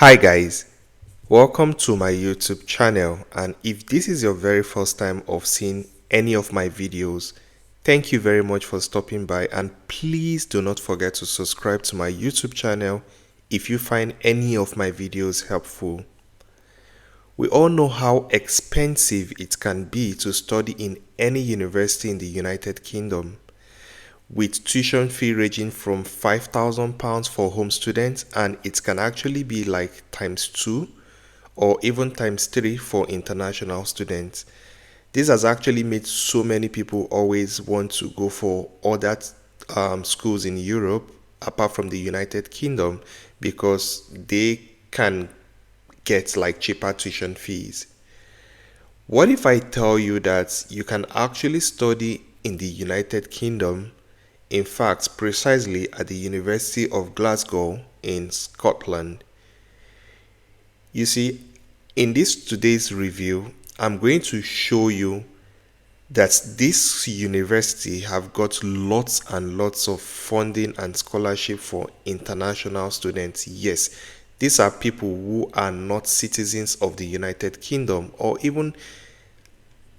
Hi guys, welcome to my YouTube channel, and if this is your very first time of seeing any of my videos, thank you very much for stopping by, and please do not forget to subscribe to my YouTube channel if you find any of my videos helpful. We all know how expensive it can be to study in any university in the United Kingdom, with tuition fee ranging from £5,000 for home students, and it can actually be like times two or even times three for international students. This has actually made so many people always want to go for other schools in Europe apart from the United Kingdom because they can get like cheaper tuition fees. What if I tell you that you can actually study in the United Kingdom, in fact, precisely at the University of Glasgow in Scotland? You see, in this today's review, I'm going to show you that this university have got lots and lots of funding and scholarship for international students. Yes, these are people who are not citizens of the United Kingdom or even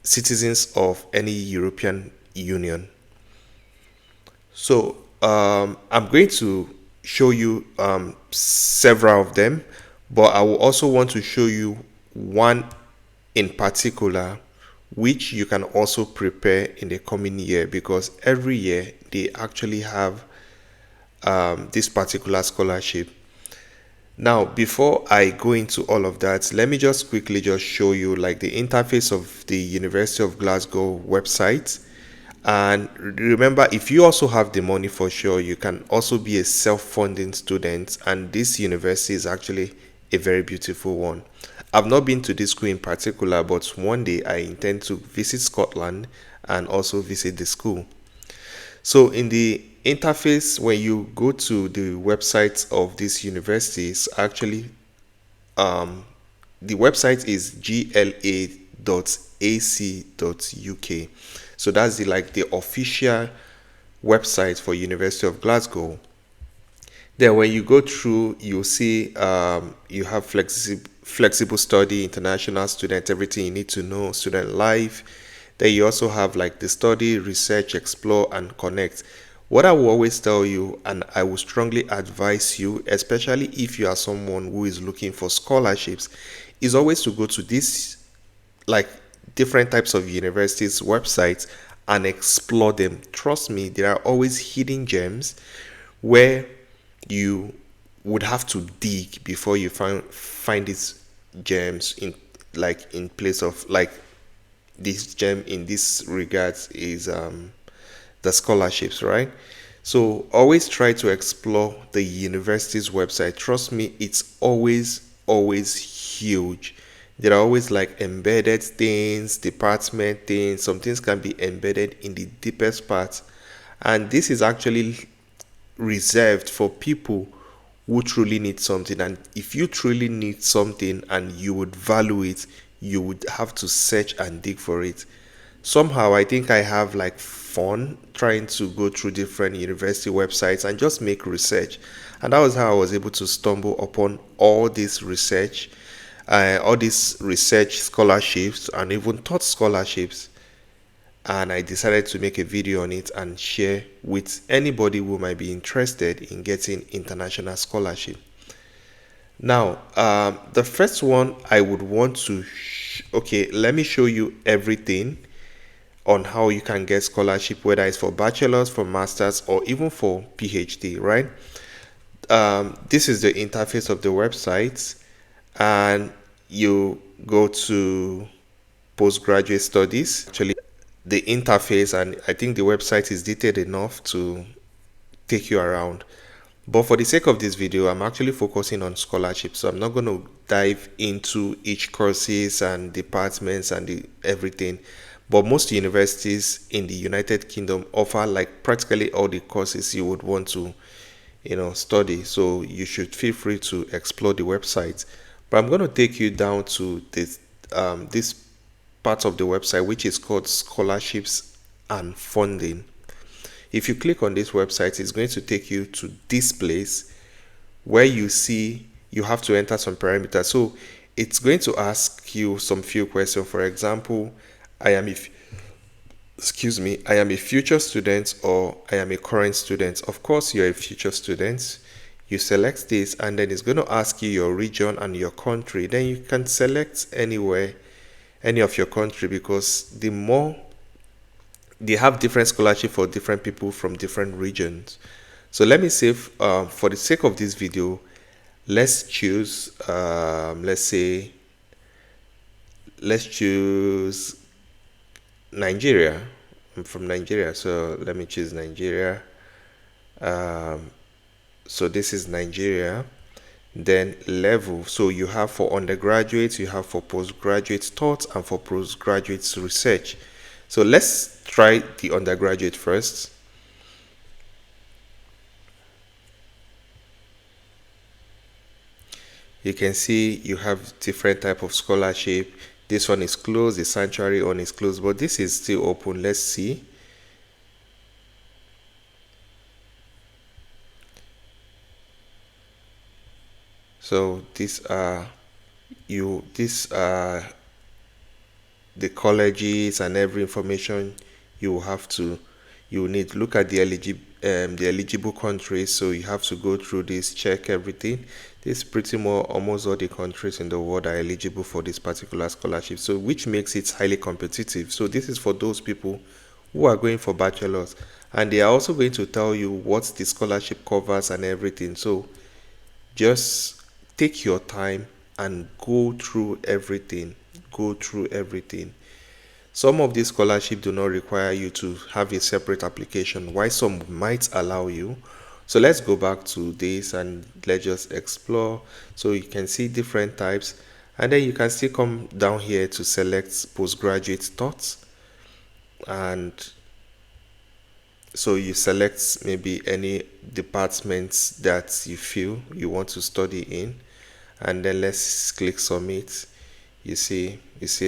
citizens of any European Union. So I'm going to show you several of them, but I will also want to show you one in particular which you can also prepare in the coming year, because every year they actually have this particular scholarship. Now, before I go into all of that, let me just quickly just show you like the interface of the University of Glasgow website. And remember, if you also have the money, for sure you can also be a self-funding student, and this university is actually a very beautiful one. I've not been to this school in particular, but one day I intend to visit Scotland and also visit the school. So in the interface, when you go to the website of this university, it's actually the website is gla.ac.uk. So that's the official website for University of Glasgow. Then when you go through, you'll see you have flexible study, international student, everything you need to know, student life. Then you also have like the study, research, explore, and connect. What I will always tell you, and I will strongly advise you, especially if you are someone who is looking for scholarships, is always to go to this like different types of universities websites and explore them. Trust me, there are always hidden gems where you would have to dig before you find these gems in place of like this gem in this regards is the scholarships, right? So always try to explore the university's website. Trust me, it's always huge. There are always like embedded things, department things. Some things can be embedded in the deepest parts, and this is actually reserved for people who truly need something. And if you truly need something and you would value it, you would have to search and dig for it. Somehow I think I have like fun trying to go through different university websites and just make research, and that was how I was able to stumble upon all these research scholarships and even taught scholarships. And I decided to make a video on it and share with anybody who might be interested in getting international scholarship. Now, the first one I would want to okay, let me show you everything on how you can get scholarship, whether it's for bachelor's, for master's, or even for PhD, right? This is the interface of the website, and you go to postgraduate studies. Actually, the interface, and I think the website is detailed enough to take you around. But for the sake of this video, I'm actually focusing on scholarship, so I'm not going to dive into each courses and departments and everything. But most universities in the United Kingdom offer like practically all the courses you would want to, study. So you should feel free to explore the website. But I'm going to take you down to this part of the website, which is called scholarships and funding. If you click on this website, it's going to take you to this place where you see you have to enter some parameters. So it's going to ask you some few questions. For example, I am if excuse me, I am a future student or I am a current student. Of course, you're a future student. You select this, and then it's going to ask you your region and your country. Then you can select anywhere, any of your country, because the more they have different scholarship for different people from different regions. So let me say, for the sake of this video, let's choose, let's choose Nigeria. I'm from Nigeria, so let me choose Nigeria. So this is Nigeria. Then level. So you have for undergraduate, you have for postgraduate thoughts, and for postgraduate research. So let's try the undergraduate first. You can see you have different type of scholarship. This one is closed, the sanctuary one is closed, but this is still open. Let's see. So these are the colleges and every information you have to you need. Look at the eligible countries. So you have to go through this, check everything. This pretty much almost all the countries in the world are eligible for this particular scholarship, so which makes it highly competitive. So this is for those people who are going for bachelors, and they are also going to tell you what the scholarship covers and everything. So just take your time and go through everything. Go through everything. Some of these scholarships do not require you to have a separate application, while some might allow you. So let's go back to this and let's just explore. So you can see different types, and then you can still come down here to select postgraduate thoughts. And so you select maybe any departments that you feel you want to study in, and then let's click submit. You see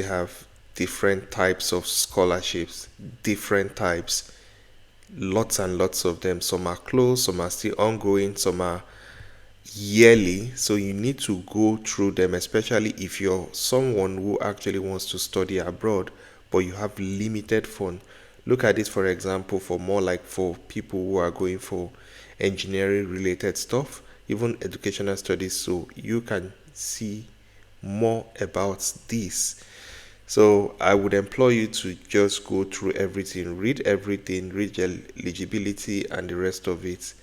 have different types of scholarships, different types, lots and lots of them. Some are closed, some are still ongoing, some are yearly. So you need to go through them, especially if you're someone who actually wants to study abroad but you have limited funds. Look at this, for example, for more like for people who are going for engineering related stuff, even educational studies. So you can see more about this. So I would implore you to just go through everything, read eligibility and the rest of it,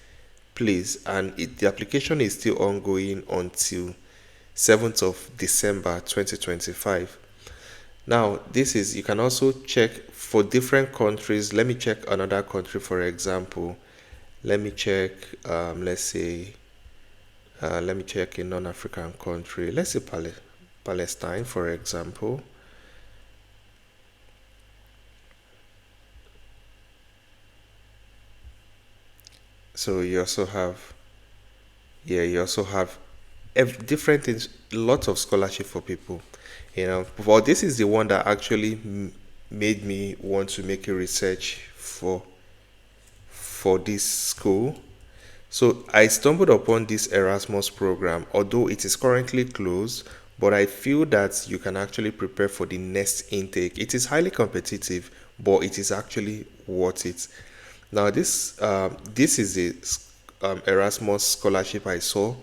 please. And the application is still ongoing until 7th of December 2025. Now, this is, you can also check for different countries. Let me check another country, for example. Let me check, let me check a non-African country. Let's say Palestine, for example. So you also have, you also have different things, lots of scholarship for people, But this is the one that actually made me want to make a research for this school. So I stumbled upon this Erasmus program, although it is currently closed, but I feel that you can actually prepare for the next intake. It is highly competitive, but it is actually worth it. Now this is the Erasmus scholarship I saw.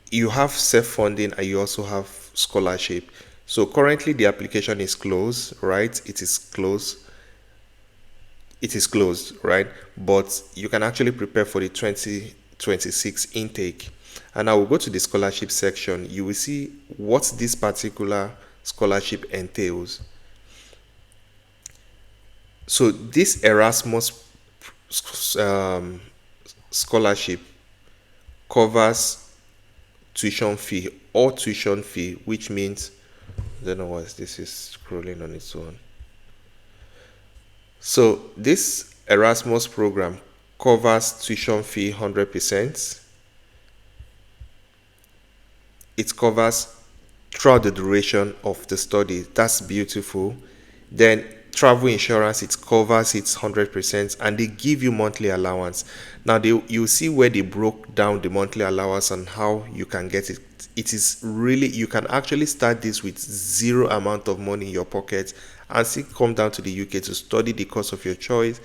You have self-funding and you also have scholarship. So currently the application is closed, right? It is closed, right? But you can actually prepare for the 2026 intake. And I will go to the scholarship section. You will see what this particular scholarship entails. So this Erasmus scholarship covers tuition fee or tuition fee, which means, I don't know what this is scrolling on its own. So this Erasmus program covers tuition fee 100%. It covers throughout the duration of the study. That's beautiful. Then travel insurance, it covers it 100%, and they give you monthly allowance. Now you see where they broke down the monthly allowance and how you can get it. It is really, you can actually start this with zero amount of money in your pocket and still come down to the UK to study the course of your choice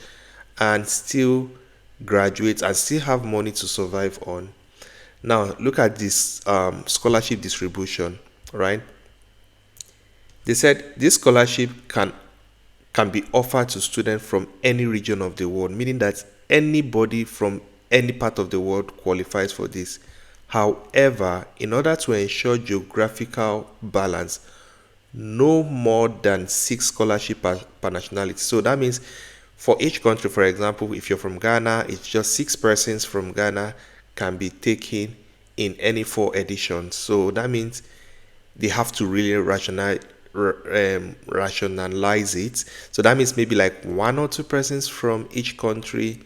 and still graduate and still have money to survive on. Now look at this scholarship distribution, right? They said this scholarship can be offered to students from any region of the world, meaning that anybody from any part of the world qualifies for this. However, in order to ensure geographical balance, no more than 6 scholarships per nationality. So that means for each country, for example, if you're from Ghana, it's just 6 persons from Ghana can be taken in any 4 editions. So that means they have to really rationalize it. So that means maybe like 1 or 2 persons from each country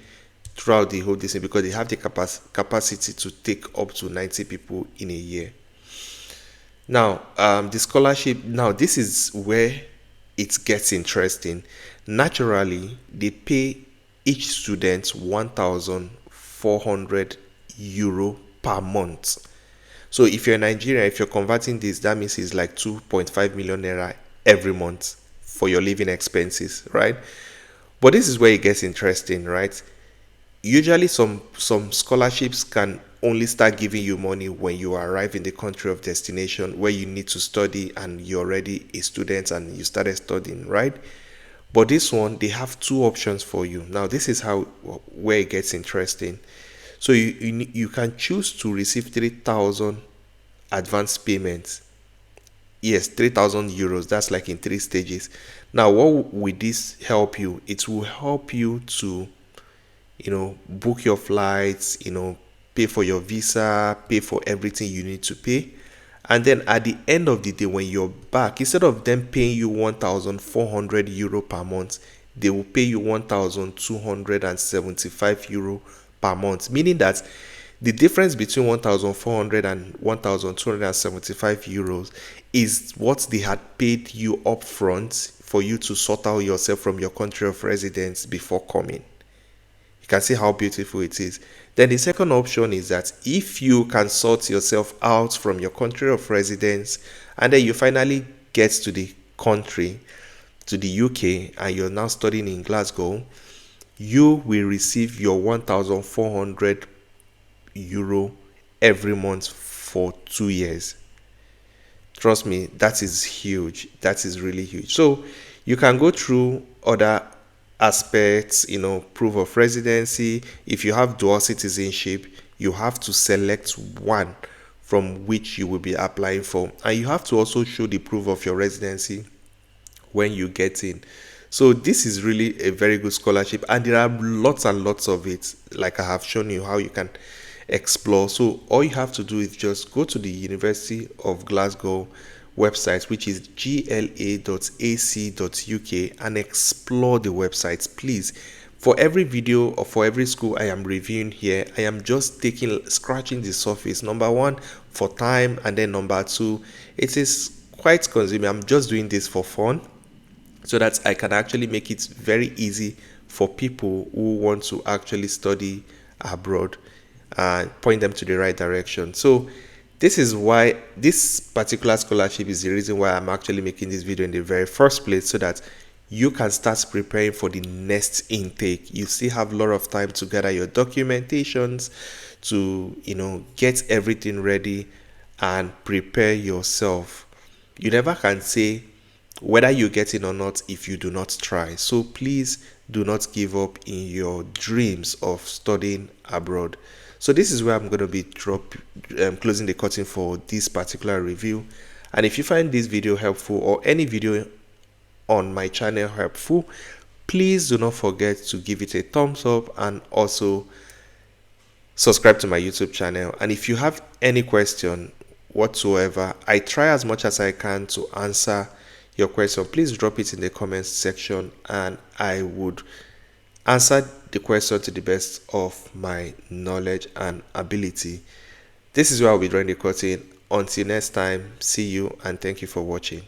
throughout the whole distance, because they have the capacity to take up to 90 people in a year. Now, the scholarship, now this is where it gets interesting. Naturally, they pay each student €1,400 per month. So if you're in Nigeria, if you're converting this, that means it's like 2.5 million naira every month for your living expenses, right? But this is where it gets interesting, right? Usually some scholarships can only start giving you money when you arrive in the country of destination where you need to study and you're already a student and you started studying, right? But this one, they have 2 options for you. Now this is how where it gets interesting. So you can choose to receive 3,000 advance payments. Yes, €3,000. That's like in 3 stages. Now, what will this help you? It will help you to, book your flights, pay for your visa, pay for everything you need to pay. And then at the end of the day, when you're back, instead of them paying you €1,400 per month, they will pay you €1,275 per month, meaning that the difference between 1,400 and €1,275 is what they had paid you upfront for you to sort out yourself from your country of residence before coming. You can see how beautiful it is. Then the second option is that if you can sort yourself out from your country of residence and then you finally get to the country, to the UK, and you're now studying in Glasgow, you will receive your €1,400 every month for 2 years. Trust me, that is huge. That is really huge. So you can go through other aspects, proof of residency. If you have dual citizenship, you have to select one from which you will be applying for, and you have to also show the proof of your residency when you get in. So this is really a very good scholarship, and there are lots and lots of it, like I have shown you how you can explore. So all you have to do is just go to the University of Glasgow website, which is gla.ac.uk, and explore the websites. Please, for every video or for every school I am reviewing here, I am just scratching the surface. Number one, for time, and then number two, it is quite consuming. I'm just doing this for fun, so that I can actually make it very easy for people who want to actually study abroad and point them to the right direction. So this is why this particular scholarship is the reason why I'm actually making this video in the very first place, so that you can start preparing for the next intake. You still have a lot of time to gather your documentations, to get everything ready and prepare yourself. You never can say whether you get in or not if you do not try. So please do not give up in your dreams of studying abroad. So this is where I'm going to be closing the curtain for this particular review. And if you find this video helpful, or any video on my channel helpful, please do not forget to give it a thumbs up and also subscribe to my YouTube channel. And if you have any question whatsoever, I try as much as I can to answer your question. Please drop it in the comments section and I would answer the question to the best of my knowledge and ability. This is where I'll be drawing the curtain. Until next time, see you and thank you for watching.